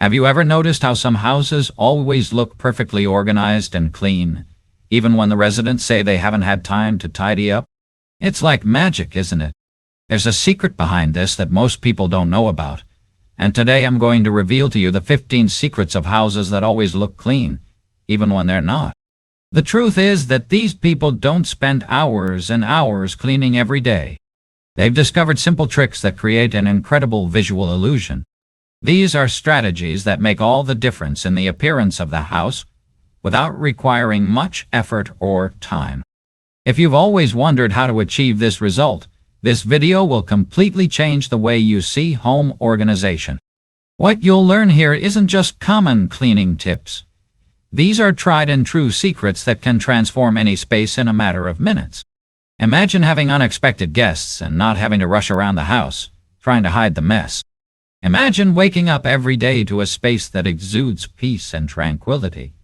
Have you ever noticed how some houses always look perfectly organized and clean, even when the residents say they haven't had time to tidy up? It's like magic, isn't it? There's a secret behind this that most people don't know about, and today I'm going to reveal to you the 15 secrets of houses that always look clean, even when they're not. The truth is that these people don't spend hours and hours cleaning every day. They've discovered simple tricks that create an incredible visual illusion. These are strategies that make all the difference in the appearance of the house without requiring much effort or time. If you've always wondered how to achieve this result, this video will completely change the way you see home organization. What you'll learn here isn't just common cleaning tips. These are tried and true secrets that can transform any space in a matter of minutes. Imagine having unexpected guests and not having to rush around the house, trying to hide the mess. Imagine waking up every day to a space that exudes peace and tranquility,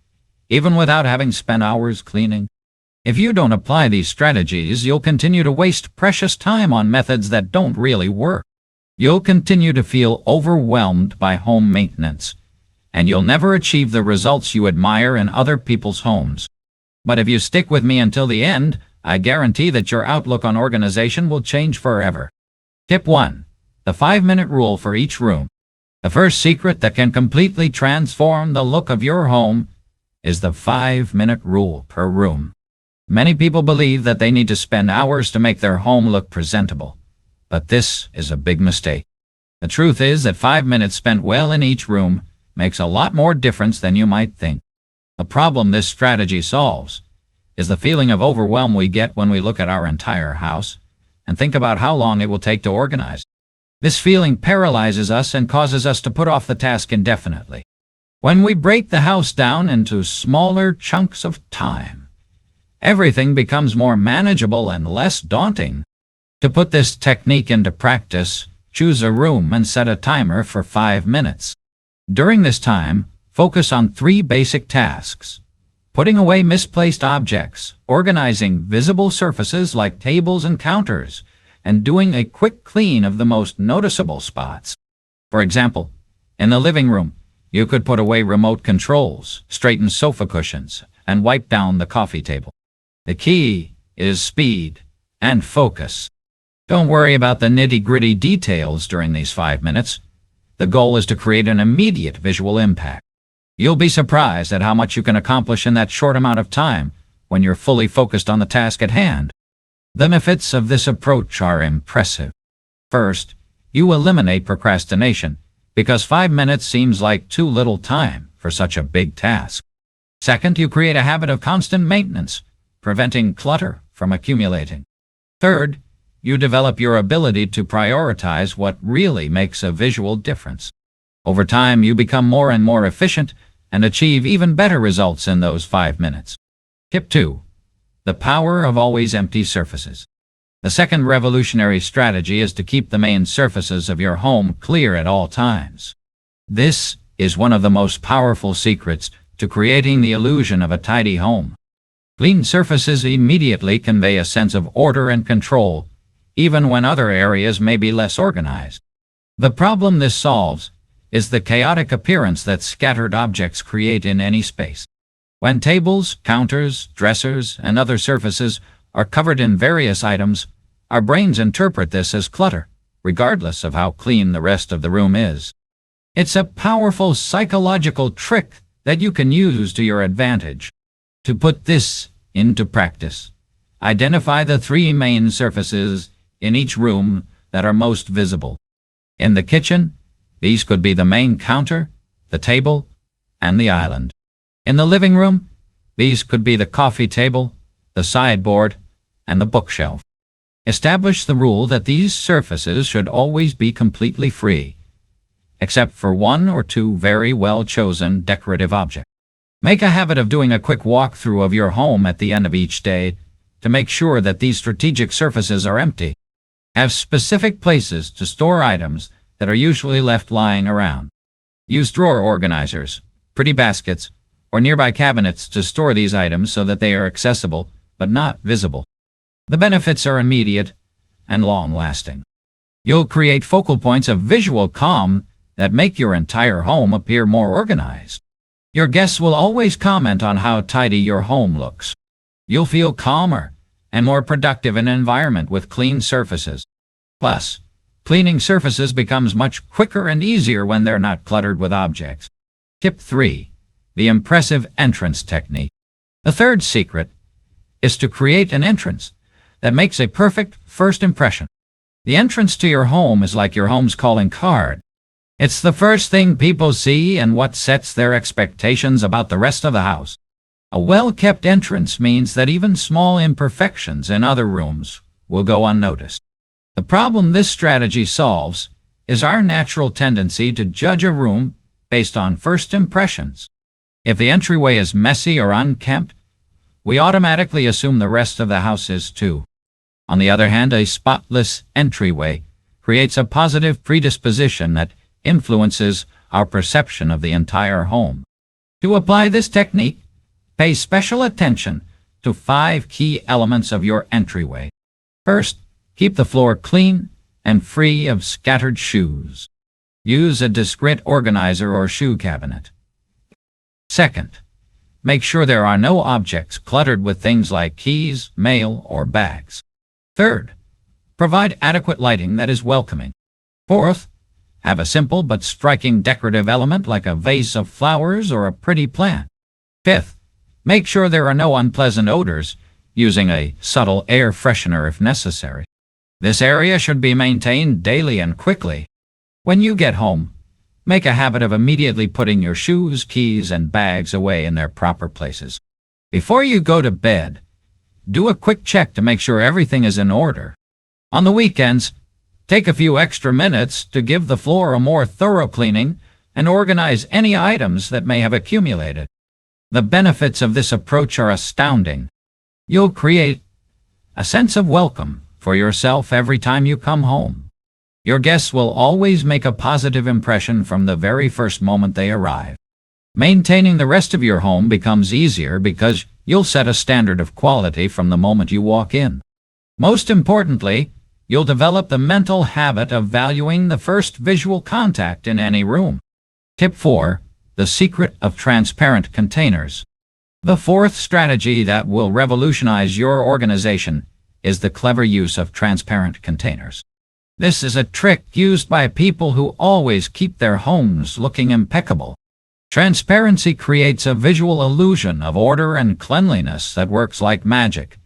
even without having spent hours cleaning. If you don't apply these strategies, you'll continue to waste precious time on methods that don't really work. You'll continue to feel overwhelmed by home maintenance, and you'll never achieve the results you admire in other people's homes. But if you stick with me until the end, I guarantee that your outlook on organization will change forever. Tip 1. The 5-minute rule for each room. The first secret that can completely transform the look of your home is the 5-minute rule per room. Many people believe that they need to spend hours to make their home look presentable, but this is a big mistake. The truth is that 5 minutes spent well in each room makes a lot more difference than you might think. The problem this strategy solves is the feeling of overwhelm we get when we look at our entire house and think about how long it will take to organize. This feeling paralyzes us and causes us to put off the task indefinitely. When we break the house down into smaller chunks of time, everything becomes more manageable and less daunting. To put this technique into practice, choose a room and set a timer for 5 minutes. During this time, focus on 3 basic tasks: putting away misplaced objects, organizing visible surfaces like tables and counters, and doing a quick clean of the most noticeable spots. For example, in the living room, you could put away remote controls, straighten sofa cushions, and wipe down the coffee table. The key is speed and focus. Don't worry about the nitty-gritty details during these 5 minutes. The goal is to create an immediate visual impact. You'll be surprised at how much you can accomplish in that short amount of time when you're fully focused on the task at hand. The benefits of this approach are impressive. First, you eliminate procrastination because 5 minutes seems like too little time for such a big task. Second, you create a habit of constant maintenance, preventing clutter from accumulating. Third, you develop your ability to prioritize what really makes a visual difference. Over time, you become more and more efficient and achieve even better results in those 5 minutes. Tip 2. The power of always empty surfaces. The second revolutionary strategy is to keep the main surfaces of your home clear at all times. This is one of the most powerful secrets to creating the illusion of a tidy home. Clean surfaces immediately convey a sense of order and control, even when other areas may be less organized. The problem this solves is the chaotic appearance that scattered objects create in any space. When tables, counters, dressers, and other surfaces are covered in various items, our brains interpret this as clutter, regardless of how clean the rest of the room is. It's a powerful psychological trick that you can use to your advantage. To put this into practice, identify the 3 main surfaces in each room that are most visible. In the kitchen, these could be the main counter, the table, and the island. In the living room, these could be the coffee table, the sideboard, and the bookshelf. Establish the rule that these surfaces should always be completely free, except for 1 or 2 very well-chosen decorative objects. Make a habit of doing a quick walkthrough of your home at the end of each day to make sure that these strategic surfaces are empty. Have specific places to store items that are usually left lying around. Use drawer organizers, pretty baskets, or nearby cabinets to store these items so that they are accessible but not visible. The benefits are immediate and long-lasting. You'll create focal points of visual calm that make your entire home appear more organized. Your guests will always comment on how tidy your home looks. You'll feel calmer and more productive in an environment with clean surfaces. Plus, cleaning surfaces becomes much quicker and easier when they're not cluttered with objects. Tip 3. The impressive entrance technique. The third secret is to create an entrance that makes a perfect first impression. The entrance to your home is like your home's calling card. It's the first thing people see and what sets their expectations about the rest of the house. A well-kept entrance means that even small imperfections in other rooms will go unnoticed. The problem this strategy solves is our natural tendency to judge a room based on first impressions. If the entryway is messy or unkempt, we automatically assume the rest of the house is too. On the other hand, a spotless entryway creates a positive predisposition that influences our perception of the entire home. To apply this technique, pay special attention to 5 key elements of your entryway. First, keep the floor clean and free of scattered shoes. Use a discreet organizer or shoe cabinet. Second, make sure there are no objects cluttered with things like keys, mail, or bags. Third, provide adequate lighting that is welcoming. Fourth, have a simple but striking decorative element like a vase of flowers or a pretty plant. Fifth, make sure there are no unpleasant odors, using a subtle air freshener if necessary. This area should be maintained daily and quickly. When you get home, make a habit of immediately putting your shoes, keys, and bags away in their proper places. Before you go to bed, do a quick check to make sure everything is in order. On the weekends, take a few extra minutes to give the floor a more thorough cleaning and organize any items that may have accumulated. The benefits of this approach are astounding. You'll create a sense of welcome for yourself every time you come home. Your guests will always make a positive impression from the very first moment they arrive. Maintaining the rest of your home becomes easier because you'll set a standard of quality from the moment you walk in. Most importantly, you'll develop the mental habit of valuing the first visual contact in any room. Tip 4. The secret of transparent containers. The fourth strategy that will revolutionize your organization is the clever use of transparent containers. This is a trick used by people who always keep their homes looking impeccable. Transparency creates a visual illusion of order and cleanliness that works like magic,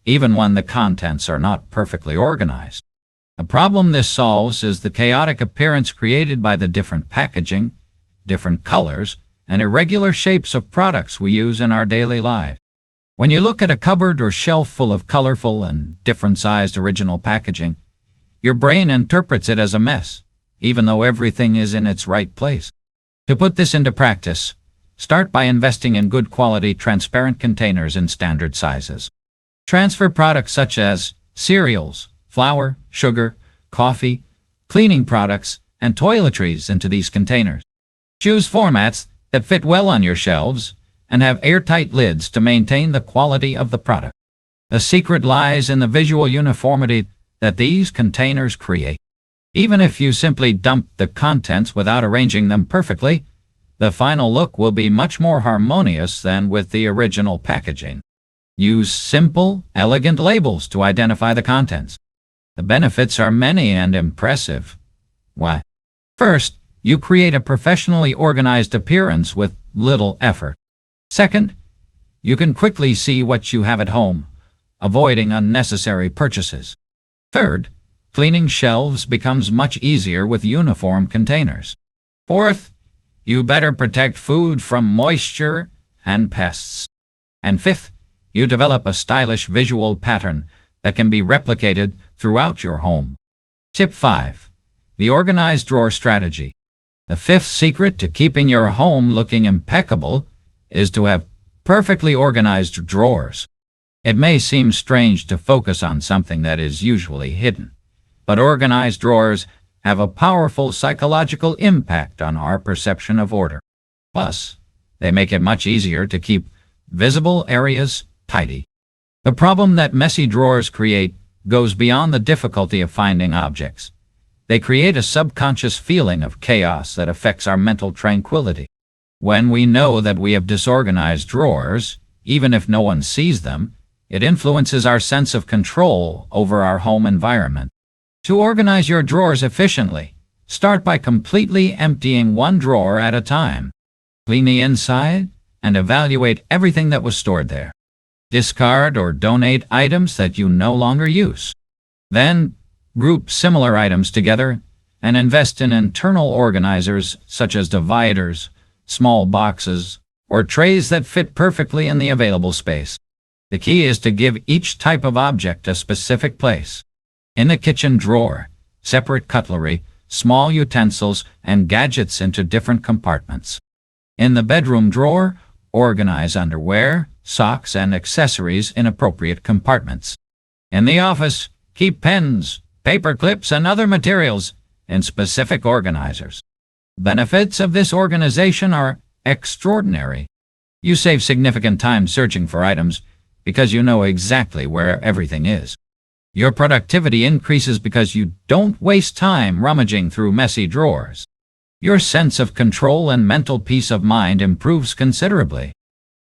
even when the contents are not perfectly organized. The problem this solves is the chaotic appearance created by the different packaging, different colors, and irregular shapes of products we use in our daily life. When you look at a cupboard or shelf full of colorful and different-sized original packaging, your brain interprets it as a mess, even though everything is in its right place. To put this into practice, start by investing in good quality transparent containers in standard sizes. Transfer products such as cereals, flour, sugar, coffee, cleaning products, and toiletries into these containers. Choose formats that fit well on your shelves and have airtight lids to maintain the quality of the product. The secret lies in the visual uniformity that these containers create. Even if you simply dump the contents without arranging them perfectly, the final look will be much more harmonious than with the original packaging. Use simple, elegant labels to identify the contents. The benefits are many and impressive. Why? First, you create a professionally organized appearance with little effort. Second, you can quickly see what you have at home, avoiding unnecessary purchases. Third, cleaning shelves becomes much easier with uniform containers. Fourth, you better protect food from moisture and pests. And fifth, you develop a stylish visual pattern that can be replicated throughout your home. Tip 5. The organized drawer strategy. The fifth secret to keeping your home looking impeccable is to have perfectly organized drawers. It may seem strange to focus on something that is usually hidden, but organized drawers have a powerful psychological impact on our perception of order. Plus, they make it much easier to keep visible areas tidy. The problem that messy drawers create goes beyond the difficulty of finding objects. They create a subconscious feeling of chaos that affects our mental tranquility. When we know that we have disorganized drawers, even if no one sees them, it influences our sense of control over our home environment. To organize your drawers efficiently, start by completely emptying one drawer at a time. Clean the inside and evaluate everything that was stored there. Discard or donate items that you no longer use. Then, group similar items together and invest in internal organizers such as dividers, small boxes, or trays that fit perfectly in the available space. The key is to give each type of object a specific place. In the kitchen drawer, separate cutlery, small utensils, and gadgets into different compartments. In the bedroom drawer, organize underwear, socks, and accessories in appropriate compartments. In the office, keep pens, paper clips, and other materials in specific organizers. Benefits of this organization are extraordinary. You save significant time searching for items because you know exactly where everything is. Your productivity increases because you don't waste time rummaging through messy drawers. Your sense of control and mental peace of mind improves considerably.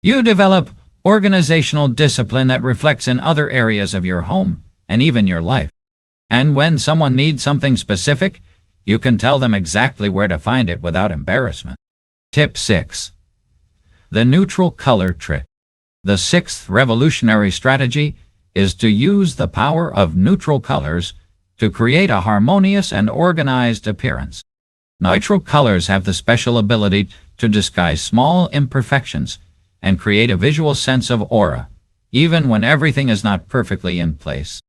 You develop organizational discipline that reflects in other areas of your home and even your life. And when someone needs something specific, you can tell them exactly where to find it without embarrassment. Tip 6. The neutral color trick. The sixth revolutionary strategy is to use the power of neutral colors to create a harmonious and organized appearance. Neutral colors have the special ability to disguise small imperfections and create a visual sense of aura, even when everything is not perfectly in place.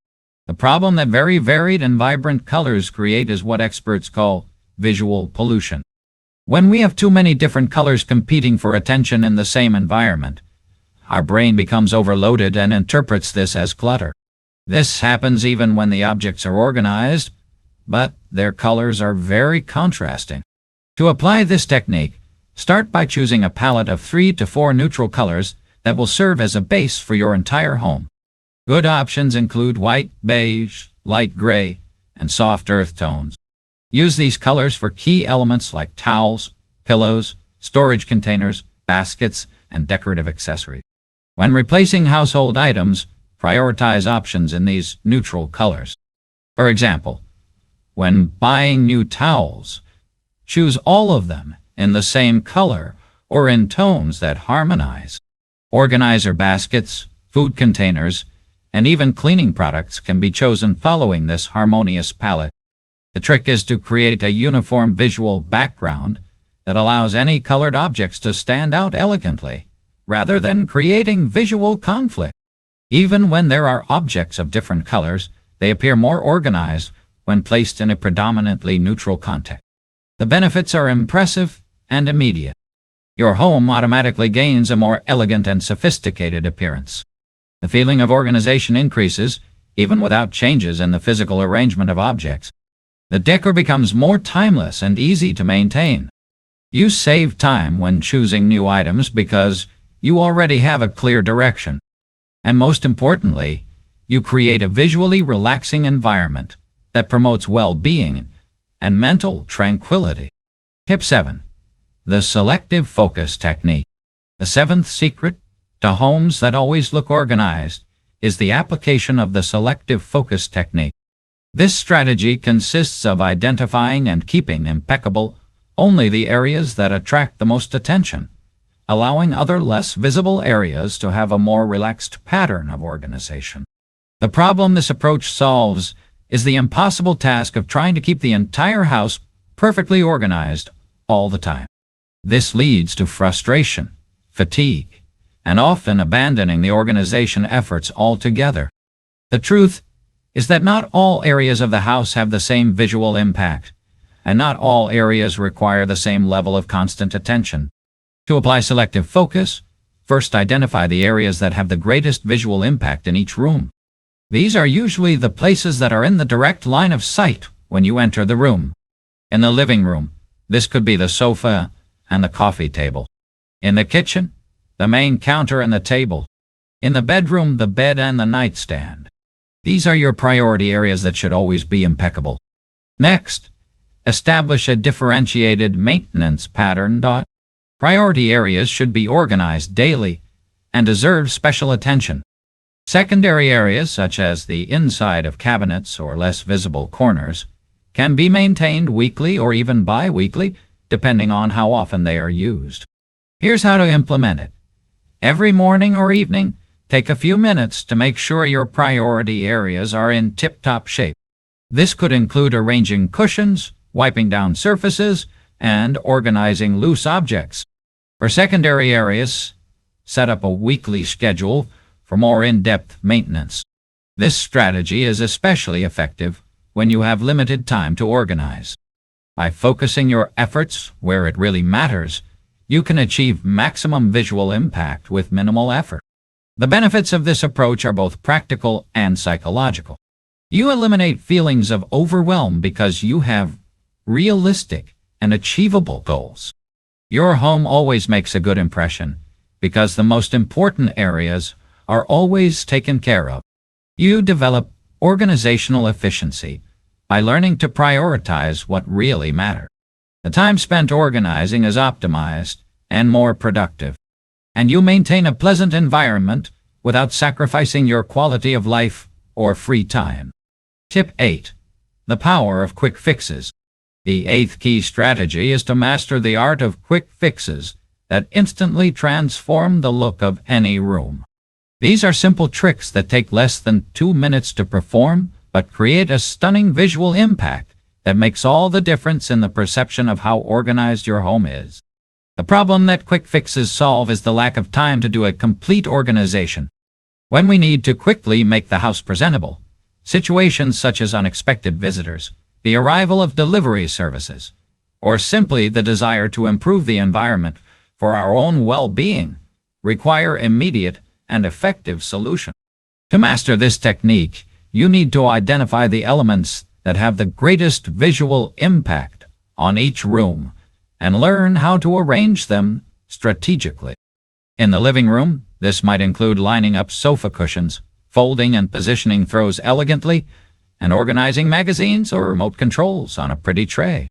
The problem that very varied and vibrant colors create is what experts call visual pollution. When we have too many different colors competing for attention in the same environment, our brain becomes overloaded and interprets this as clutter. This happens even when the objects are organized, but their colors are very contrasting. To apply this technique, start by choosing a palette of 3 to 4 neutral colors that will serve as a base for your entire home. Good options include white, beige, light gray, and soft earth tones. Use these colors for key elements like towels, pillows, storage containers, baskets, and decorative accessories. When replacing household items, prioritize options in these neutral colors. For example, when buying new towels, choose all of them in the same color or in tones that harmonize. Organizer baskets, food containers, and even cleaning products can be chosen following this harmonious palette. The trick is to create a uniform visual background that allows any colored objects to stand out elegantly, rather than creating visual conflict. Even when there are objects of different colors, they appear more organized when placed in a predominantly neutral context. The benefits are impressive and immediate. Your home automatically gains a more elegant and sophisticated appearance. The feeling of organization increases, even without changes in the physical arrangement of objects. The decor becomes more timeless and easy to maintain. You save time when choosing new items because you already have a clear direction. And most importantly, you create a visually relaxing environment that promotes well-being and mental tranquility. Tip 7. The selective focus technique. The seventh secret to homes that always look organized is the application of the selective focus technique. This strategy consists of identifying and keeping impeccable only the areas that attract the most attention, allowing other less visible areas to have a more relaxed pattern of organization. The problem this approach solves is the impossible task of trying to keep the entire house perfectly organized all the time. This leads to frustration, fatigue, and often abandoning the organization efforts altogether. The truth is that not all areas of the house have the same visual impact, and not all areas require the same level of constant attention. To apply selective focus, first identify the areas that have the greatest visual impact in each room. These are usually the places that are in the direct line of sight when you enter the room. In the living room, this could be the sofa and the coffee table. In the kitchen, the main counter and the table. In the bedroom, the bed and the nightstand. These are your priority areas that should always be impeccable. Next, establish a differentiated maintenance pattern. Priority areas should be organized daily and deserve special attention. Secondary areas, such as the inside of cabinets or less visible corners, can be maintained weekly or even bi-weekly, depending on how often they are used. Here's how to implement it. Every morning or evening, take a few minutes to make sure your priority areas are in tip-top shape. This could include arranging cushions, wiping down surfaces, and organizing loose objects. For secondary areas, set up a weekly schedule for more in-depth maintenance. This strategy is especially effective when you have limited time to organize. By focusing your efforts where it really matters, you can achieve maximum visual impact with minimal effort. The benefits of this approach are both practical and psychological. You eliminate feelings of overwhelm because you have realistic and achievable goals. Your home always makes a good impression because the most important areas are always taken care of. You develop organizational efficiency by learning to prioritize what really matters. The time spent organizing is optimized and more productive, and you maintain a pleasant environment without sacrificing your quality of life or free time. Tip 8. The power of quick fixes. The 8th key strategy is to master the art of quick fixes that instantly transform the look of any room. These are simple tricks that take less than 2 minutes to perform, but create a stunning visual impact that makes all the difference in the perception of how organized your home is. The problem that quick fixes solve is the lack of time to do a complete organization. When we need to quickly make the house presentable, situations such as unexpected visitors, the arrival of delivery services, or simply the desire to improve the environment for our own well-being, require immediate and effective solution. To master this technique, you need to identify the elements that have the greatest visual impact on each room and learn how to arrange them strategically. In the living room, this might include lining up sofa cushions, folding and positioning throws elegantly, and organizing magazines or remote controls on a pretty tray.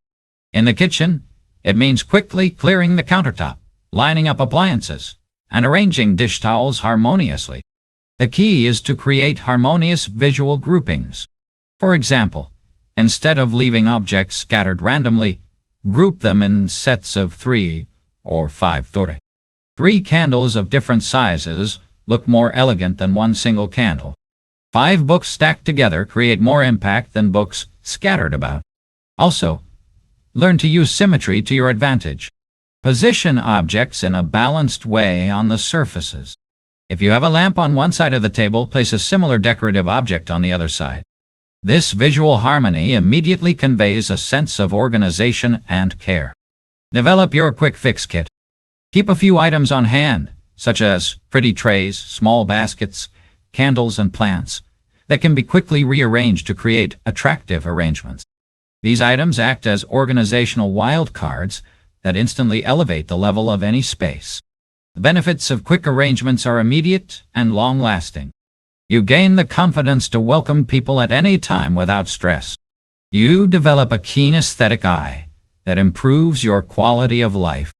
In the kitchen, it means quickly clearing the countertop, lining up appliances, and arranging dish towels harmoniously. The key is to create harmonious visual groupings. For example, instead of leaving objects scattered randomly, group them in sets of 3 or 5. 3 candles of different sizes look more elegant than one single candle. 5 books stacked together create more impact than books scattered about. Also, learn to use symmetry to your advantage. Position objects in a balanced way on the surfaces. If you have a lamp on one side of the table, place a similar decorative object on the other side. This visual harmony immediately conveys a sense of organization and care. Develop your quick fix kit. Keep a few items on hand, such as pretty trays, small baskets, candles, and plants, that can be quickly rearranged to create attractive arrangements. These items act as organizational wildcards that instantly elevate the level of any space. The benefits of quick arrangements are immediate and long-lasting. You gain the confidence to welcome people at any time without stress. You develop a keen aesthetic eye that improves your quality of life.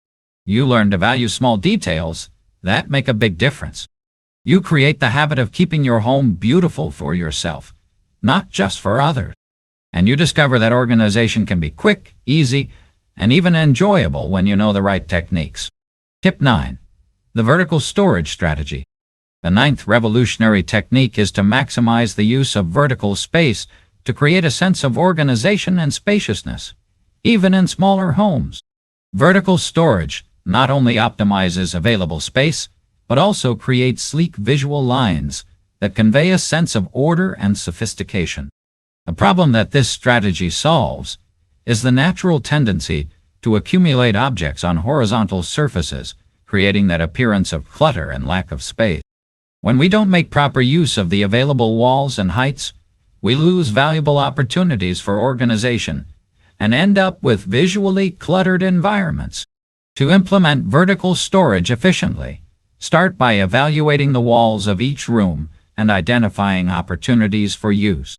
You learn to value small details that make a big difference. You create the habit of keeping your home beautiful for yourself, not just for others. And you discover that organization can be quick, easy, and even enjoyable when you know the right techniques. Tip 9. The vertical storage strategy. The 9th revolutionary technique is to maximize the use of vertical space to create a sense of organization and spaciousness, even in smaller homes. Vertical storage not only optimizes available space, but also creates sleek visual lines that convey a sense of order and sophistication. The problem that this strategy solves is the natural tendency to accumulate objects on horizontal surfaces, creating that appearance of clutter and lack of space. When we don't make proper use of the available walls and heights, we lose valuable opportunities for organization and end up with visually cluttered environments. To implement vertical storage efficiently, start by evaluating the walls of each room and identifying opportunities for use.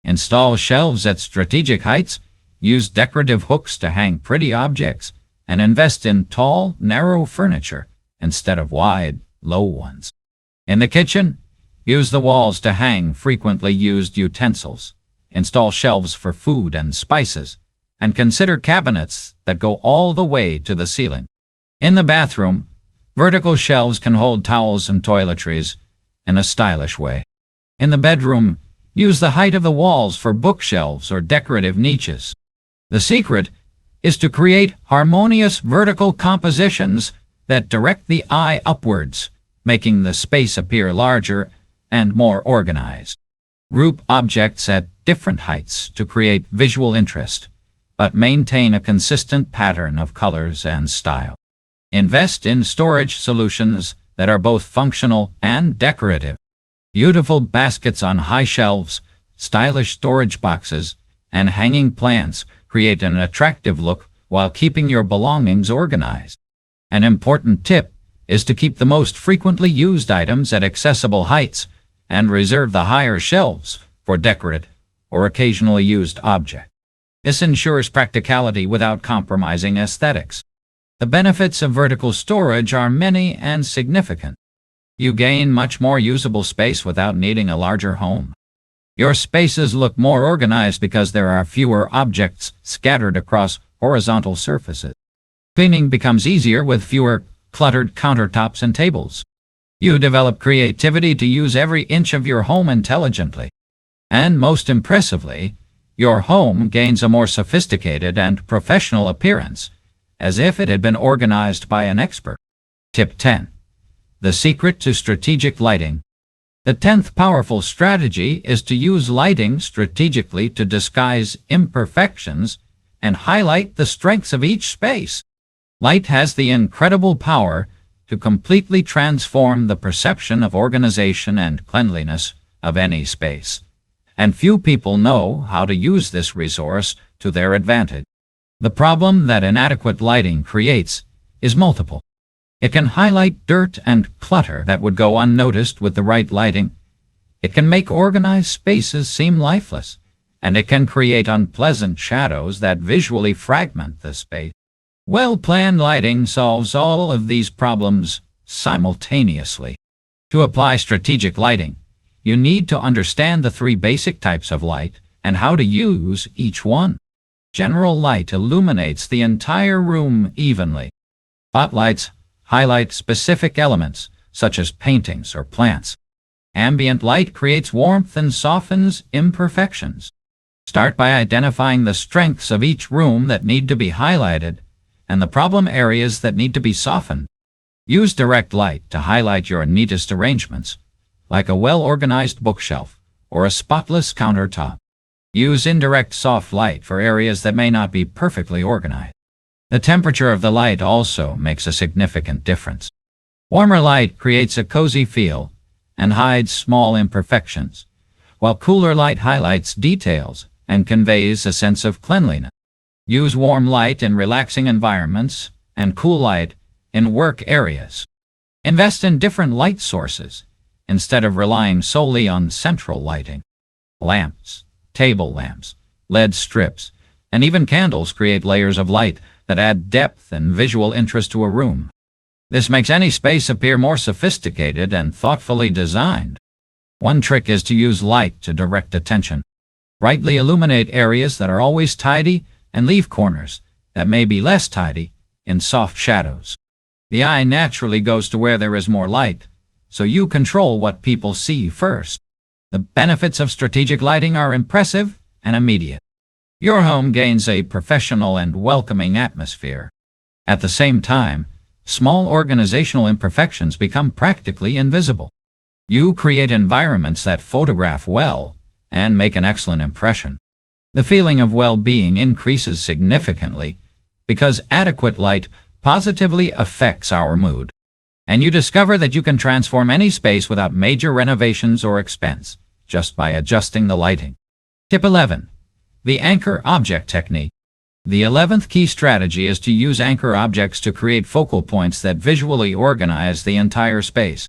Install shelves at strategic heights Use decorative hooks to hang pretty objects, and invest in tall, narrow furniture instead of wide, low ones. In the kitchen, use the walls to hang frequently used utensils. Install shelves for food and spices, and consider cabinets that go all the way to the ceiling. In the bathroom, vertical shelves can hold towels and toiletries in a stylish way. In the bedroom, use the height of the walls for bookshelves or decorative niches. The secret is to create harmonious vertical compositions that direct the eye upwards, making the space appear larger and more organized. Group objects at different heights to create visual interest, but maintain a consistent pattern of colors and style. Invest in storage solutions that are both functional and decorative. Beautiful baskets on high shelves, stylish storage boxes, and hanging plants create an attractive look while keeping your belongings organized. An important tip is to keep the most frequently used items at accessible heights and reserve the higher shelves for decorative or occasionally used objects. This ensures practicality without compromising aesthetics. The benefits of vertical storage are many and significant. You gain much more usable space without needing a larger home. Your spaces look more organized because there are fewer objects scattered across horizontal surfaces. Cleaning becomes easier with fewer cluttered countertops and tables. You develop creativity to use every inch of your home intelligently. And most impressively, your home gains a more sophisticated and professional appearance, as if it had been organized by an expert. Tip 10. The secret to strategic lighting. The 10th powerful strategy is to use lighting strategically to disguise imperfections and highlight the strengths of each space. Light has the incredible power to completely transform the perception of organization and cleanliness of any space, and few people know how to use this resource to their advantage. The problem that inadequate lighting creates is multiple. It can highlight dirt and clutter that would go unnoticed with the right lighting. It can make organized spaces seem lifeless, and it can create unpleasant shadows that visually fragment the space. Well-planned lighting solves all of these problems simultaneously. To apply strategic lighting, you need to understand the 3 basic types of light and how to use each one. General light illuminates the entire room evenly. Spotlights highlight specific elements, such as paintings or plants. Ambient light creates warmth and softens imperfections. Start by identifying the strengths of each room that need to be highlighted and the problem areas that need to be softened. Use direct light to highlight your neatest arrangements, like a well-organized bookshelf or a spotless countertop. Use indirect soft light for areas that may not be perfectly organized. The temperature of the light also makes a significant difference. Warmer light creates a cozy feel and hides small imperfections, while cooler light highlights details and conveys a sense of cleanliness. Use warm light in relaxing environments and cool light in work areas. Invest in different light sources instead of relying solely on central lighting. Lamps, table lamps, LED strips, and even candles create layers of light that add depth and visual interest to a room. This makes any space appear more sophisticated and thoughtfully designed. One trick is to use light to direct attention. Brightly illuminate areas that are always tidy and leave corners that may be less tidy in soft shadows. The eye naturally goes to where there is more light, so you control what people see first. The benefits of strategic lighting are impressive and immediate. Your home gains a professional and welcoming atmosphere. At the same time, small organizational imperfections become practically invisible. You create environments that photograph well and make an excellent impression. The feeling of well-being increases significantly because adequate light positively affects our mood. And you discover that you can transform any space without major renovations or expense, just by adjusting the lighting. Tip 11. The anchor object technique. The 11th key strategy is to use anchor objects to create focal points that visually organize the entire space.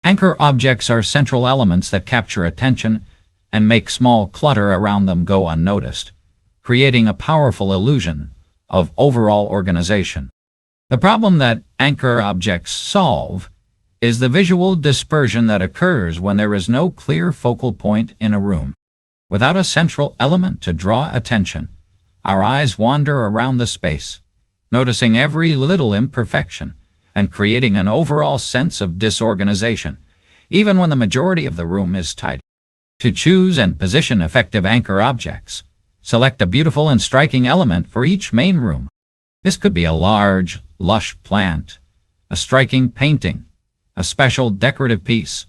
Anchor objects are central elements that capture attention and make small clutter around them go unnoticed. creating a powerful illusion of overall organization. The problem that anchor objects solve is the visual dispersion that occurs when there is no clear focal point in a room. Without a central element to draw attention, our eyes wander around the space, noticing every little imperfection and creating an overall sense of disorganization, even when the majority of the room is tidy. To choose and position effective anchor objects, select a beautiful and striking element for each main room. This could be a large, lush plant, a striking painting, a special decorative piece,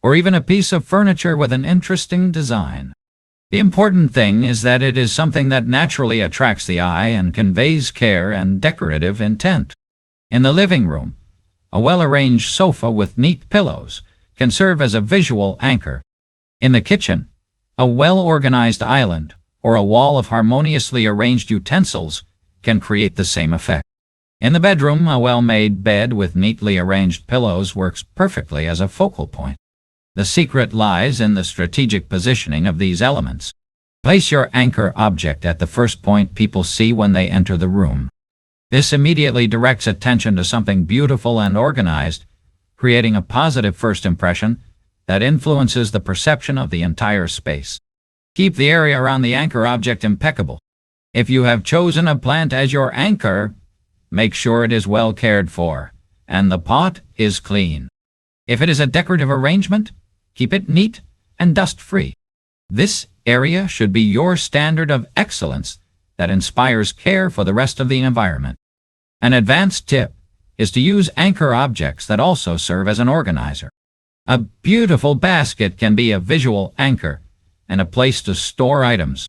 or even a piece of furniture with an interesting design. The important thing is that it is something that naturally attracts the eye and conveys care and decorative intent. In the living room, a well-arranged sofa with neat pillows can serve as a visual anchor. In the kitchen, a well-organized island or a wall of harmoniously arranged utensils can create the same effect. In the bedroom, a well-made bed with neatly arranged pillows works perfectly as a focal point. The secret lies in the strategic positioning of these elements. Place your anchor object at the first point people see when they enter the room. This immediately directs attention to something beautiful and organized, creating a positive first impression that influences the perception of the entire space. Keep the area around the anchor object impeccable. If you have chosen a plant as your anchor, make sure it is well cared for and the pot is clean. If it is a decorative arrangement, keep it neat and dust-free. This area should be your standard of excellence that inspires care for the rest of the environment. An advanced tip is to use anchor objects that also serve as an organizer. A beautiful basket can be a visual anchor and a place to store items.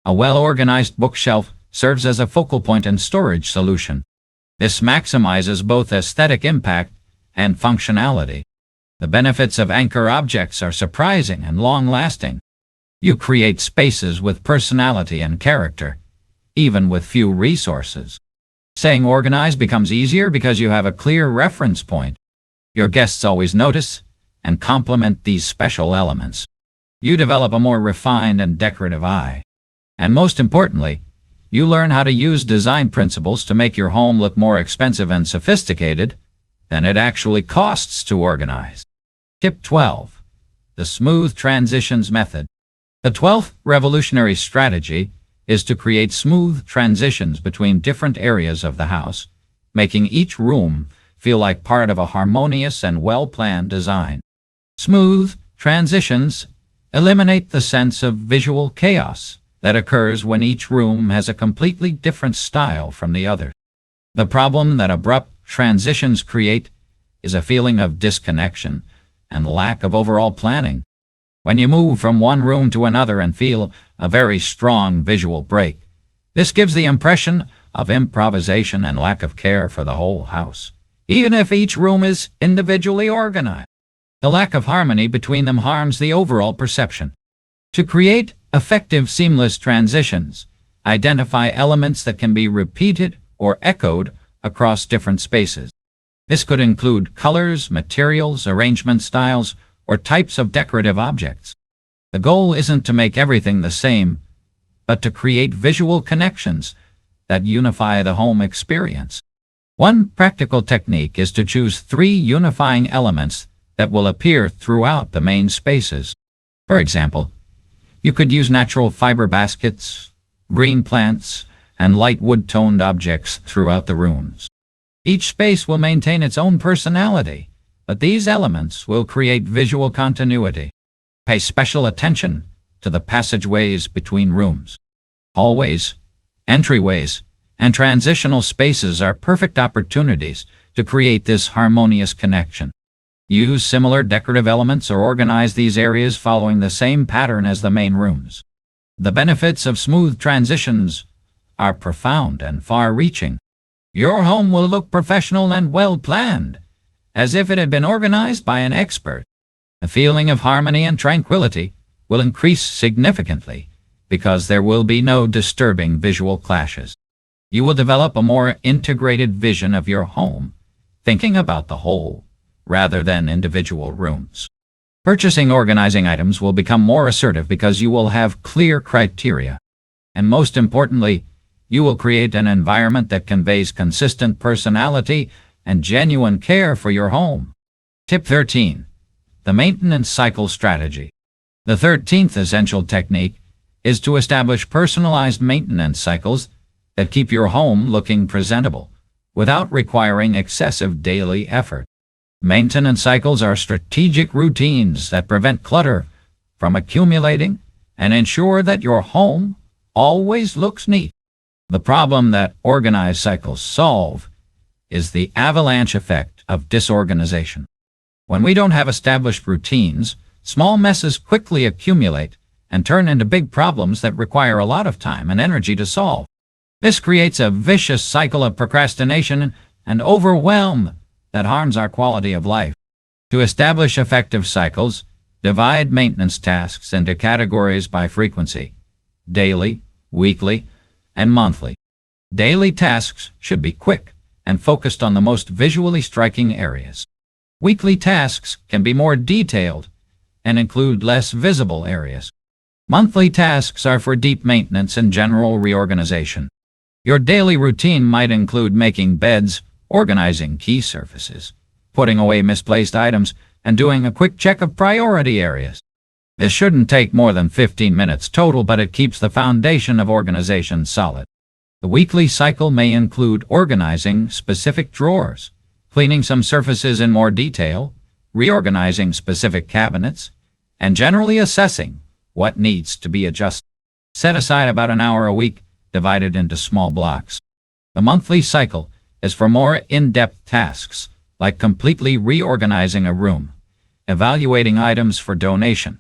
A well-organized bookshelf serves as a focal point and storage solution. This maximizes both aesthetic impact and functionality. The benefits of anchor objects are surprising and long-lasting. You create spaces with personality and character, even with few resources. Saying organized becomes easier because you have a clear reference point. Your guests always notice and compliment these special elements. You develop a more refined and decorative eye. And most importantly, you learn how to use design principles to make your home look more expensive and sophisticated than it actually costs to organize. Tip 12. The Smooth Transitions Method. The 12th revolutionary strategy is to create smooth transitions between different areas of the house, making each room feel like part of a harmonious and well-planned design. Smooth transitions eliminate the sense of visual chaos that occurs when each room has a completely different style from the other. The problem that abrupt transitions create is a feeling of disconnection and lack of overall planning. When you move from one room to another and feel a very strong visual break, this gives the impression of improvisation and lack of care for the whole house, even if each room is individually organized. The lack of harmony between them harms the overall perception. To create effective seamless transitions, identify elements that can be repeated or echoed across different spaces. This could include colors, materials, arrangement styles, or types of decorative objects. The goal isn't to make everything the same, but to create visual connections that unify the home experience. One practical technique is to choose 3 unifying elements that will appear throughout the main spaces. For example, you could use natural fiber baskets, green plants, and light wood-toned objects throughout the rooms. Each space will maintain its own personality, but these elements will create visual continuity. Pay special attention to the passageways between rooms. Hallways, entryways, and transitional spaces are perfect opportunities to create this harmonious connection. Use similar decorative elements or organize these areas following the same pattern as the main rooms. The benefits of smooth transitions are profound and far-reaching. Your home will look professional and well-planned, as if it had been organized by an expert. The feeling of harmony and tranquility will increase significantly because there will be no disturbing visual clashes. You will develop a more integrated vision of your home, thinking about the whole rather than individual rooms. Purchasing organizing items will become more assertive because you will have clear criteria. And most importantly, you will create an environment that conveys consistent personality and genuine care for your home. Tip 13. The maintenance cycle strategy. The 13th essential technique is to establish personalized maintenance cycles that keep your home looking presentable without requiring excessive daily effort. Maintenance cycles are strategic routines that prevent clutter from accumulating and ensure that your home always looks neat. The problem that organized cycles solve is the avalanche effect of disorganization. When we don't have established routines, small messes quickly accumulate and turn into big problems that require a lot of time and energy to solve. This creates a vicious cycle of procrastination and overwhelm that harms our quality of life. To establish effective cycles, divide maintenance tasks into categories by frequency: daily, weekly, and monthly. Daily tasks should be quick and focused on the most visually striking areas. Weekly tasks can be more detailed and include less visible areas. Monthly tasks are for deep maintenance and general reorganization. Your daily routine might include making beds, organizing key surfaces, putting away misplaced items, and doing a quick check of priority areas. This shouldn't take more than 15 minutes total, but it keeps the foundation of organization solid. The weekly cycle may include organizing specific drawers, cleaning some surfaces in more detail, reorganizing specific cabinets, and generally assessing what needs to be adjusted. Set aside about an hour a week, divided into small blocks. The monthly cycle is for more in-depth tasks, like completely reorganizing a room, evaluating items for donation,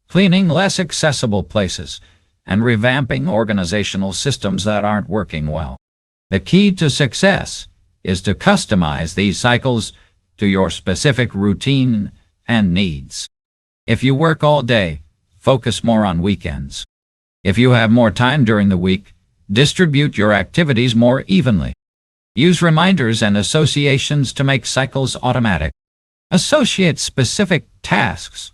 cleaning less accessible places, and revamping organizational systems that aren't working well. The key to success is to customize these cycles to your specific routine and needs. If you work all day, focus more on weekends. If you have more time during the week, distribute your activities more evenly. Use reminders and associations to make cycles automatic. Associate specific tasks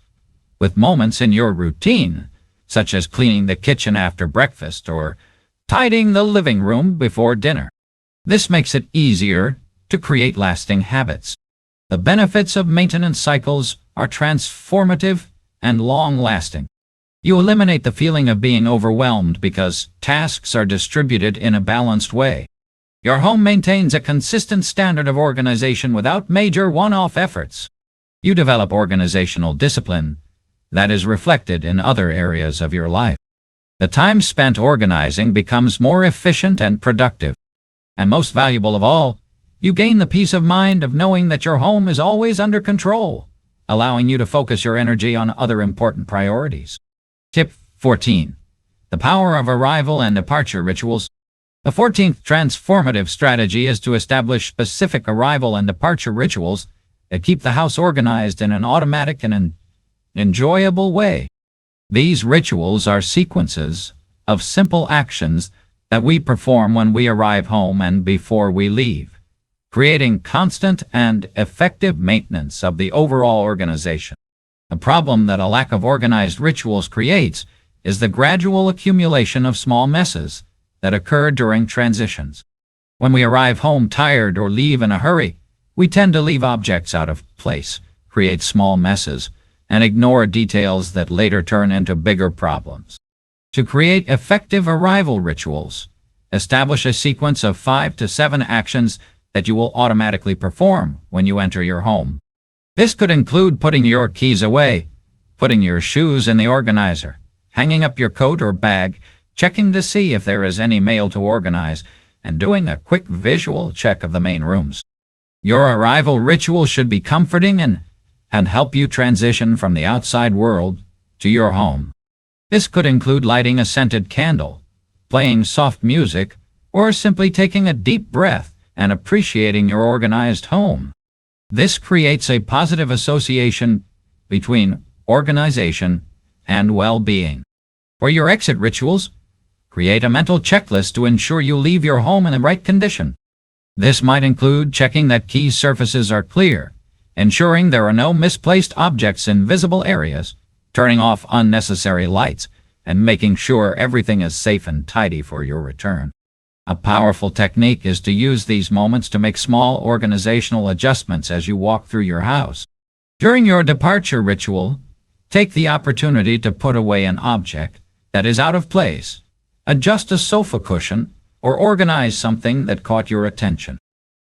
with moments in your routine, such as cleaning the kitchen after breakfast or tidying the living room before dinner. This makes it easier to create lasting habits. The benefits of maintenance cycles are transformative and long-lasting. You eliminate the feeling of being overwhelmed because tasks are distributed in a balanced way. Your home maintains a consistent standard of organization without major one-off efforts. You develop organizational discipline that is reflected in other areas of your life. The time spent organizing becomes more efficient and productive. And most valuable of all, you gain the peace of mind of knowing that your home is always under control, allowing you to focus your energy on other important priorities. Tip 14. The power of arrival and departure rituals. The 14th transformative strategy is to establish specific arrival and departure rituals that keep the house organized in an automatic and enjoyable way. These rituals are sequences of simple actions that we perform when we arrive home and before we leave, creating constant and effective maintenance of the overall organization. The problem that a lack of organized rituals creates is the gradual accumulation of small messes that occur during transitions. When we arrive home tired or leave in a hurry, we tend to leave objects out of place, create small messes, and ignore details that later turn into bigger problems. To create effective arrival rituals, establish a sequence of 5 to 7 actions that you will automatically perform when you enter your home. This could include putting your keys away, putting your shoes in the organizer, hanging up your coat or bag, checking to see if there is any mail to organize, and doing a quick visual check of the main rooms. Your arrival ritual should be comforting and help you transition from the outside world to your home. This could include lighting a scented candle, playing soft music, or simply taking a deep breath and appreciating your organized home. This creates a positive association between organization and well-being. For your exit rituals, create a mental checklist to ensure you leave your home in the right condition. This might include checking that key surfaces are clear, ensuring there are no misplaced objects in visible areas, turning off unnecessary lights, and making sure everything is safe and tidy for your return. A powerful technique is to use these moments to make small organizational adjustments as you walk through your house. During your departure ritual, take the opportunity to put away an object that is out of place, adjust a sofa cushion, or organize something that caught your attention.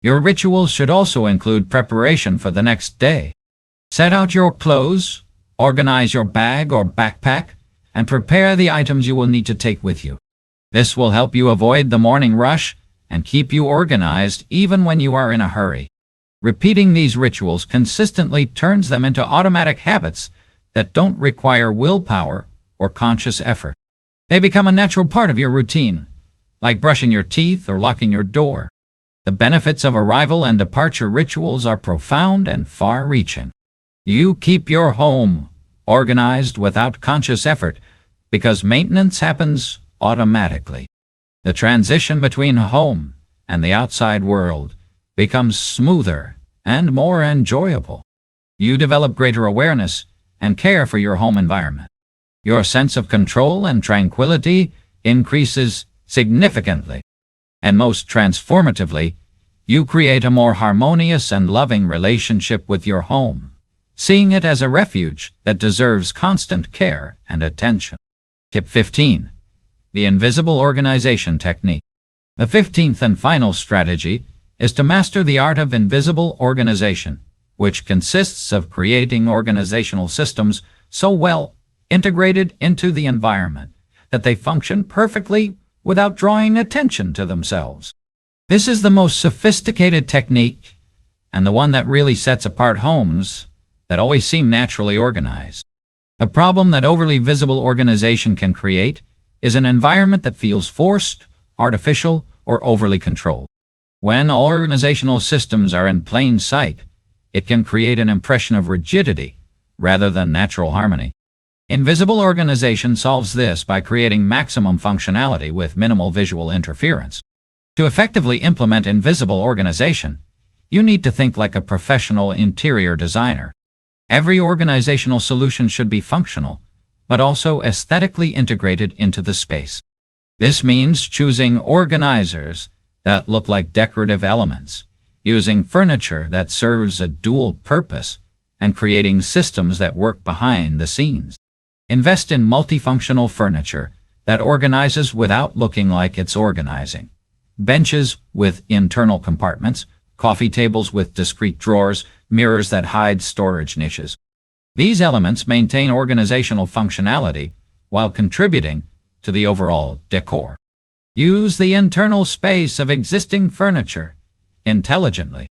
Your rituals should also include preparation for the next day. Set out your clothes, organize your bag or backpack, and prepare the items you will need to take with you. This will help you avoid the morning rush and keep you organized even when you are in a hurry. Repeating these rituals consistently turns them into automatic habits that don't require willpower or conscious effort. They become a natural part of your routine, like brushing your teeth or locking your door. The benefits of arrival and departure rituals are profound and far-reaching. You keep your home organized without conscious effort because maintenance happens automatically. The transition between home and the outside world becomes smoother and more enjoyable. You develop greater awareness and care for your home environment. Your sense of control and tranquility increases significantly. And most transformatively, you create a more harmonious and loving relationship with your home, seeing it as a refuge that deserves constant care and attention. Tip 15. The Invisible Organization Technique. The 15th and final strategy is to master the art of invisible organization, which consists of creating organizational systems so well integrated into the environment that they function perfectly without drawing attention to themselves. This is the most sophisticated technique and the one that really sets apart homes that always seem naturally organized. A problem that overly visible organization can create is an environment that feels forced, artificial, or overly controlled. When organizational systems are in plain sight, it can create an impression of rigidity rather than natural harmony. Invisible organization solves this by creating maximum functionality with minimal visual interference. To effectively implement invisible organization, you need to think like a professional interior designer. Every organizational solution should be functional, but also aesthetically integrated into the space. This means choosing organizers that look like decorative elements, using furniture that serves a dual purpose, and creating systems that work behind the scenes. Invest in multifunctional furniture that organizes without looking like it's organizing. Benches with internal compartments, coffee tables with discrete drawers, mirrors that hide storage niches. These elements maintain organizational functionality while contributing to the overall decor. Use the internal space of existing furniture intelligently.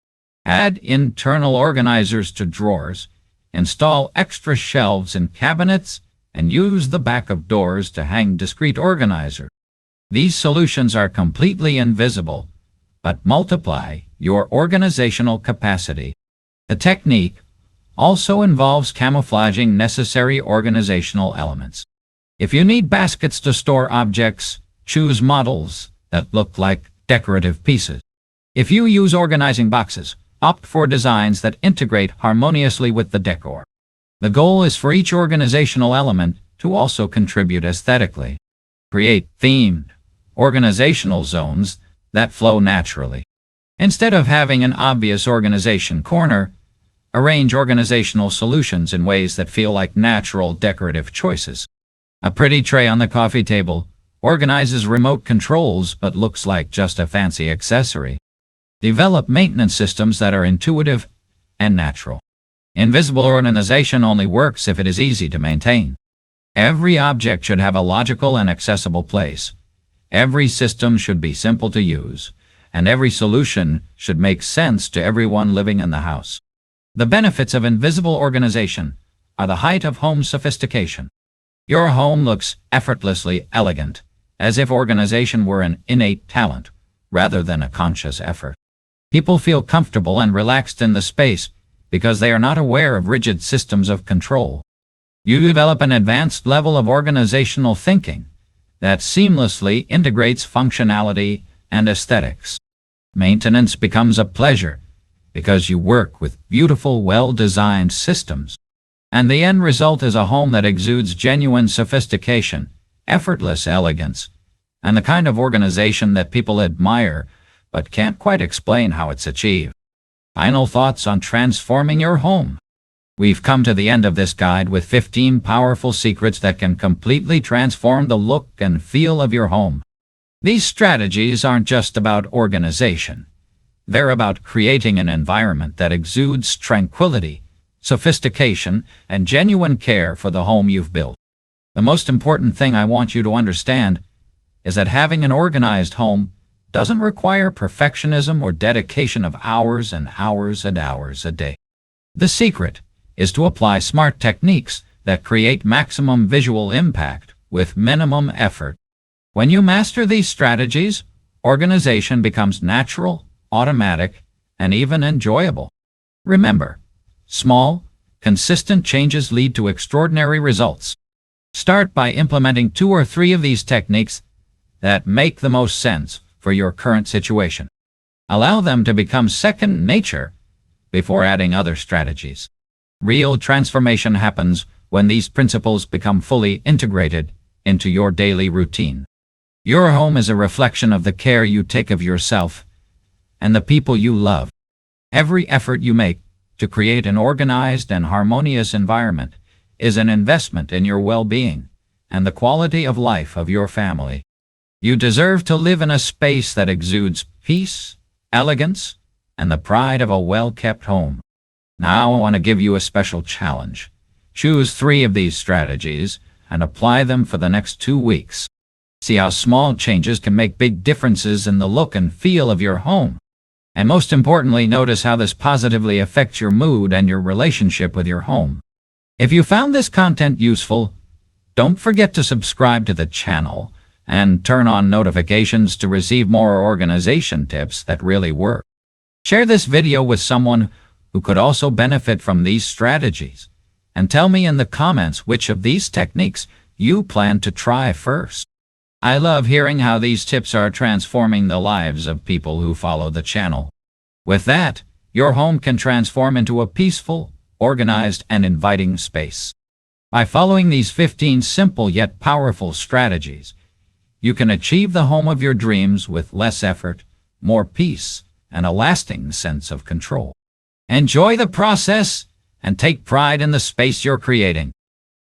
Add internal organizers to drawers, install extra shelves in cabinets, and use the back of doors to hang discrete organizers. These solutions are completely invisible, but multiply your organizational capacity. The technique also involves camouflaging necessary organizational elements. If you need baskets to store objects, choose models that look like decorative pieces. If you use organizing boxes, opt for designs that integrate harmoniously with the decor. The goal is for each organizational element to also contribute aesthetically. Create themed, organizational zones that flow naturally. Instead of having an obvious organization corner, arrange organizational solutions in ways that feel like natural decorative choices. A pretty tray on the coffee table organizes remote controls but looks like just a fancy accessory. Develop maintenance systems that are intuitive and natural. Invisible organization only works if it is easy to maintain. Every object should have a logical and accessible place. Every system should be simple to use, and every solution should make sense to everyone living in the house. The benefits of invisible organization are the height of home sophistication. Your home looks effortlessly elegant, as if organization were an innate talent rather than a conscious effort. People feel comfortable and relaxed in the space because they are not aware of rigid systems of control. You develop an advanced level of organizational thinking that seamlessly integrates functionality and aesthetics. Maintenance becomes a pleasure because you work with beautiful, well-designed systems. And the end result is a home that exudes genuine sophistication effortless elegance, and the kind of organization that people admire but can't quite explain how it's achieved. Final thoughts on transforming your home. We've come to the end of this guide with 15 powerful secrets that can completely transform the look and feel of your home. These strategies aren't just about organization. They're about creating an environment that exudes tranquility, sophistication, and genuine care for the home you've built. The most important thing I want you to understand is that having an organized home doesn't require perfectionism or dedication of hours and hours and hours a day. The secret is to apply smart techniques that create maximum visual impact with minimum effort. When you master these strategies, organization becomes natural, automatic, and even enjoyable. Remember, small, consistent changes lead to extraordinary results. Start by implementing 2 or 3 of these techniques that make the most sense for your current situation. Allow them to become second nature before adding other strategies. Real transformation happens when these principles become fully integrated into your daily routine. Your home is a reflection of the care you take of yourself and the people you love. Every effort you make to create an organized and harmonious environment is an investment in your well-being and the quality of life of your family. You deserve to live in a space that exudes peace, elegance, and the pride of a well-kept home. Now I want to give you a special challenge. Choose 3 of these strategies and apply them for the next 2 weeks. See how small changes can make big differences in the look and feel of your home. And most importantly, notice how this positively affects your mood and your relationship with your home. If you found this content useful, don't forget to subscribe to the channel and turn on notifications to receive more organization tips that really work. Share this video with someone who could also benefit from these strategies, and tell me in the comments which of these techniques you plan to try first. I love hearing how these tips are transforming the lives of people who follow the channel. With that, your home can transform into a peaceful, organized, and inviting space. By following these 15 simple yet powerful strategies, you can achieve the home of your dreams with less effort, more peace, and a lasting sense of control. Enjoy the process and take pride in the space you're creating.